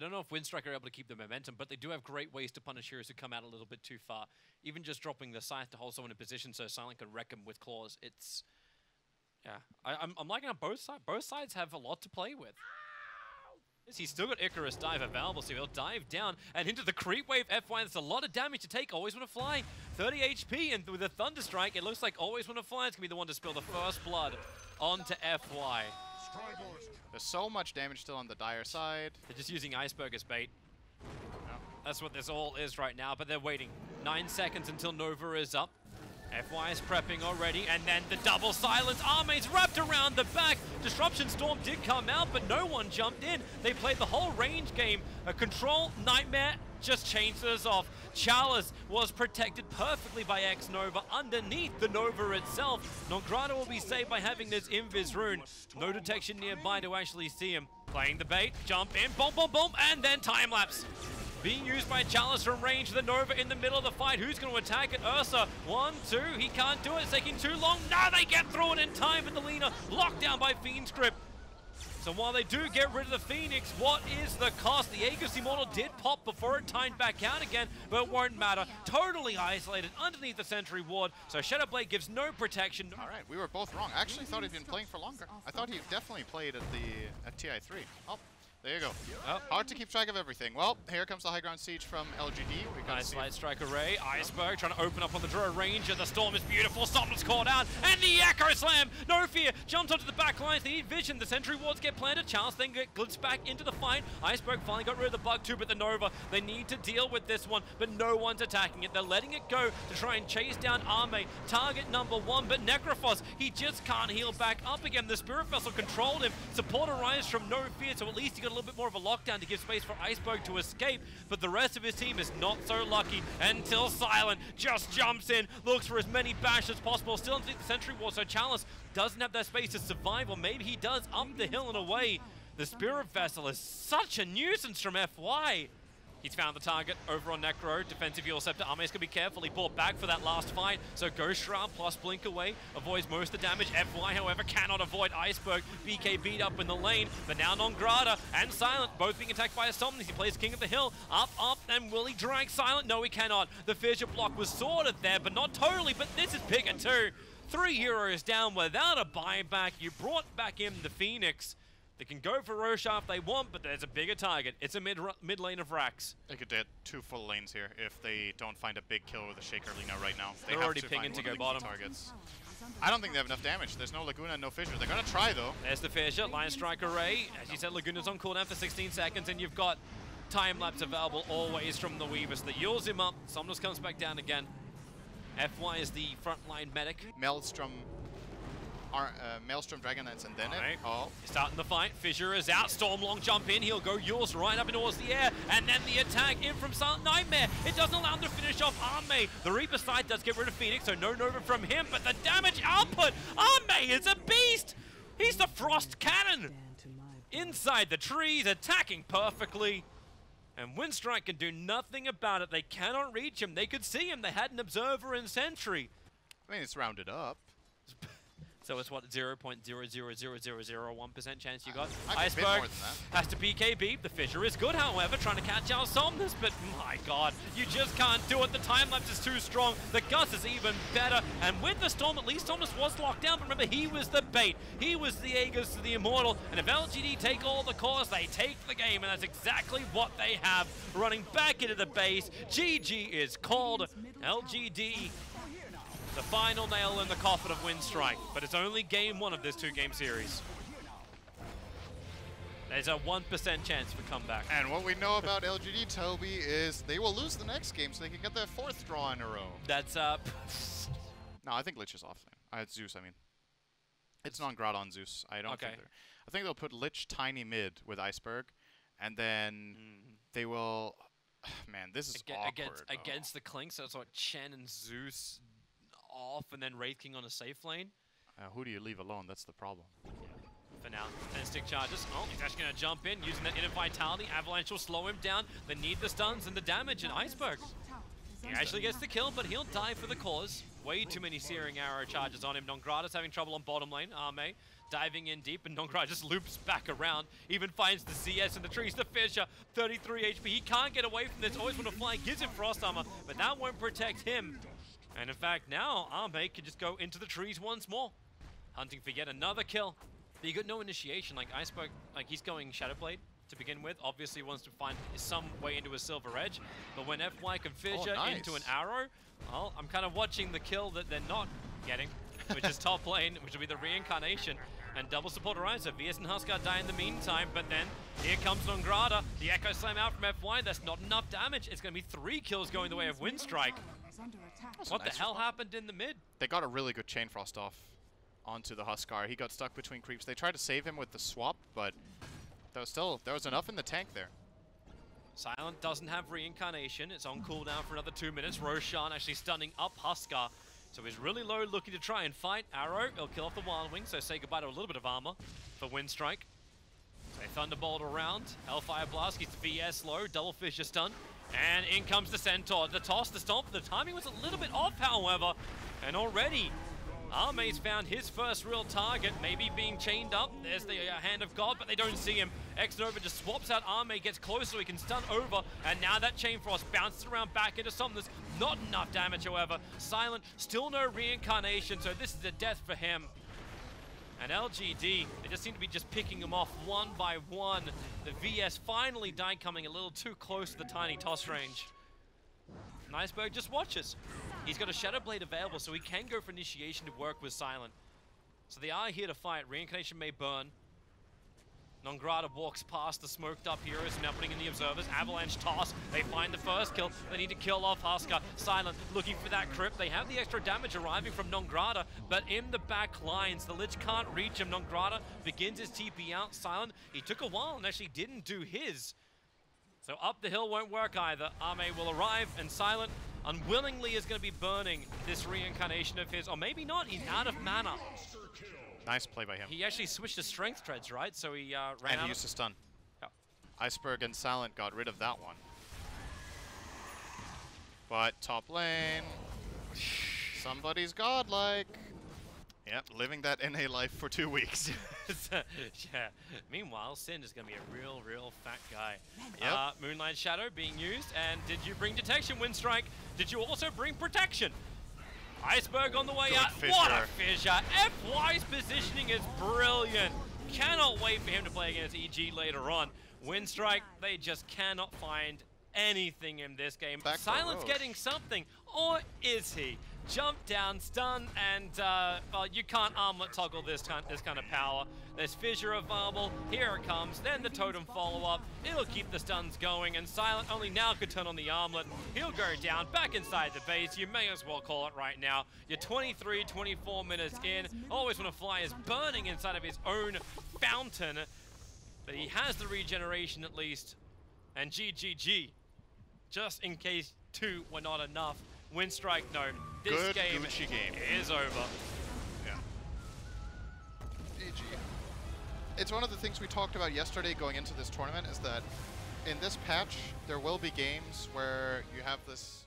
don't know if Winstrike are able to keep the momentum, but they do have great ways to punish heroes who come out a little bit too far. Even just dropping the scythe to hold someone in position so Silent can wreck him with claws. It's... Yeah, I'm liking how both sides. Both sides have a lot to play with. He's still got Icarus dive available, so he'll dive down and into the creep wave FY. That's a lot of damage to take. Always Want to Fly, 30 HP, and with a Thunder Strike, it looks like Always Want to Fly is going to be the one to spill the first blood onto FY. There's so much damage still on the Dire side. They're just using Iceberg as bait. Yep. That's what this all is right now, but they're waiting. 9 seconds until Nova is up. FY is prepping already, and then the double silence. Arme's wrapped around the back. Disruption Storm did come out, but no one jumped in. They played the whole range game. A control Nightmare just chases off. Chalice was protected perfectly by X-Nova underneath the Nova itself. Nongrata will be saved by having this Invis rune. No detection nearby to actually see him. Playing the bait, jump in, boom, boom, boom, and then time lapse. Being used by Chalice from range, the Nova in the middle of the fight. Who's going to attack it? Ursa, 1, 2, he can't do it, it's taking too long. No, they get through it in time, but the Lina locked down by Fiend's Grip. So while they do get rid of the Phoenix, what is the cost? The Aegis Immortal did pop before it timed back out again, but it won't matter. Totally isolated underneath the Sentry Ward, so Shadowblade gives no protection. All right, we were both wrong. I actually thought he'd been playing for longer. I thought he definitely played at TI3. Oh. There you go. Oh. Hard to keep track of everything. Well, here comes the high ground siege from LGD. We got nice Light Strike Array. Iceberg trying to open up on the Draw Ranger. The Storm is beautiful. Something's caught out. And the Echo Slam. No fear. Jumps onto the back lines. They need vision. The Sentry Wards get planted. Chalice then get blitzed back into the fight. Iceberg finally got rid of the bug too, but the Nova, they need to deal with this one, but no one's attacking it. They're letting it go to try and chase down Arme. Target number 1, but Necrophos, he just can't heal back up again. The Spirit Vessel controlled him. Support arrives from No Fear, so at least he got a little bit more of a lockdown to give space for Iceberg to escape, but the rest of his team is not so lucky until Silent just jumps in, looks for as many bashes as possible, still underneath the Sentry Wall, so Chalice doesn't have that space to survive, or maybe he does up the hill and away. The Spirit Vessel is such a nuisance from FY. He's found the target over on Necro. Defensive Heal Scepter. Arme's going to be careful. He pulled back for that last fight. So Ghost Shroud plus Blink Away avoids most of the damage. FY, however, cannot avoid Iceberg. BK beat up in the lane. But now Nongrata and Silent both being attacked by a Somnus. He plays King of the Hill. Up, and will he drag Silent? No, he cannot. The Fissure Block was sorted there, but not totally. But this is bigger too. 3 heroes down without a buyback. You brought back in the Phoenix. They can go for Rosha if they want, but there's a bigger target. It's a mid lane of Rax. They could get 2 full lanes here if they don't find a big kill with a Shaker Lina right now. They're already pinging to go bottom. Targets. I don't think they have enough damage. There's no Laguna and no Fissure. They're going to try, though. There's the Fissure. Lion Strike Array. As you said, Laguna's on cooldown for 16 seconds, and you've got time lapse available always from the Weavers. That yields him up. Somnus comes back down again. FY is the frontline medic. Maelstrom Dragon Knights and then right. Oh, starting the fight. Fissure is out. Stormlong jump in. He'll go yours right up towards the air. And then the attack in from Silent Nightmare. It doesn't allow him to finish off Arme. The Reaper side does get rid of Phoenix, so no Nova from him. But the damage output, Arme is a beast. He's the Frost Cannon. Inside the trees, attacking perfectly. And Winstrike can do nothing about it. They cannot reach him. They could see him. They had an Observer and Sentry. I mean, it's rounded up. So it's what, 0.00001% chance you got? I Iceberg has to BKB. The Fissure is good, however, trying to catch out Somnus, but my god, you just can't do it. The time lapse is too strong. The Gus is even better, and with the Storm, at least Somnus was locked down, but remember, he was the bait. He was the Aegis to the Immortal, and if LGD take all the cores, they take the game, and that's exactly what they have. Running back into the base, GG is called. LGD, the final nail in the coffin of Winstrike, but it's only game 1 of this 2-game series. There's a 1% chance for comeback. And what we know about LGD, Toby, is they will lose the next game so they can get their 4th draw in a row. That's No, I think Lich is off. Zeus, I mean. It's Nongrata on Zeus. I don't think they're... I think they'll put Lich tiny mid with Iceberg, and then they will... Man, this is awkward. Against the Clink, so it's like Chen and Zeus off, and then Wraith King on a safe lane. Who do you leave alone? That's the problem. For now, 10 stick charges. Oh, he's actually going to jump in using that inner vitality. Avalanche will slow him down. They need the stuns and the damage, and Iceberg, he actually gets the kill, but he'll die for the cause. Way too many Searing Arrow charges on him. Nongrata's having trouble on bottom lane. Arme diving in deep, and Nongrada just loops back around, even finds the CS in the trees. The Fissure, 33 HP. He can't get away from this. Always want to fly, gives him Frost Armor, but that won't protect him. And in fact, now Arme can just go into the trees once more, hunting for yet another kill. But you got no initiation. Like Iceberg, like he's going Shadowblade to begin with. Obviously wants to find some way into a Silver Edge, but when FY can Fissure into an arrow, well, I'm kind of watching the kill that they're not getting, which is top lane, which will be the reincarnation. And double support Ariza. VS and Huskar die in the meantime, but then here comes Nongrada. The Echo Slam out from FY. That's not enough damage. It's going to be 3 kills going the way of Winstrike. What the hell happened in the mid? They got a really good Chain Frost off onto the Huskar. He got stuck between creeps. They tried to save him with the swap, but there was enough in the tank there. Silent doesn't have reincarnation. It's on cooldown for another 2 minutes. Roshan actually stunning up Huskar. So he's really low, looking to try and fight. Arrow, he'll kill off the Wild Wing, so say goodbye to a little bit of armor for Winstrike. So they Thunderbolt around. Hellfire Blast gets VS low, double Fissure stun. And in comes the Centaur. The toss, the stomp, the timing was a little bit off, however. And already, Arme's found his first real target, maybe being chained up. There's the Hand of God, but they don't see him. X-Nova just swaps out Arme, gets closer so he can stun over, and now that Chain Frost bounces around back into Somnus. Not enough damage, however. Silent, still no reincarnation, so this is a death for him. And LGD, they just seem to be just picking him off one by one. The VS finally died, coming a little too close to the tiny toss range. And Iceberg just watches. He's got a Shadow Blade available, so he can go for initiation to work with Silent. So they are here to fight. Reincarnation may burn. Nongrada walks past the smoked up heroes, now putting in the observers. Avalanche toss. They find the first kill. They need to kill off Huskar. Silent looking for that crypt. They have the extra damage arriving from Nongrada, but in the back lines, the Lich can't reach him. Nongrada begins his TP out. Silent, he took a while and actually didn't do his. So up the hill won't work either. Arme will arrive, and Silent unwillingly is going to be burning this reincarnation of his, or maybe not, he's out of mana. Nice play by him. He actually switched to strength treads, right? So he ran out. And he used to stun. Yep. Iceberg and Silent got rid of that one. But top lane, somebody's godlike. Yep, living that NA life for 2 weeks. Yeah. Meanwhile, Sin is going to be a real fat guy. Yep. Moonlight Shadow being used, and did you bring detection, Winstrike? Did you also bring protection? Iceberg on the way out. Fissure. What a Fissure. FY's positioning is brilliant. Cannot wait for him to play against EG later on. Winstrike, they just cannot find anything in this game. Silent's getting something, or is he? Jump down, stun, and well, you can't armlet toggle this kind of power. There's Fissure available, here it comes, then the totem follow-up. It'll keep the stuns going, and Silent only now could turn on the armlet. He'll go down, back inside the base. You may as well call it right now. You're 23, 24 minutes in. Always Want to Fly is burning inside of his own fountain, but he has the regeneration at least. And GGG, just in case 2 were not enough. Winstrike, no. This game is over. Yeah. GG. It's one of the things we talked about yesterday going into this tournament is that in this patch, there will be games where you have this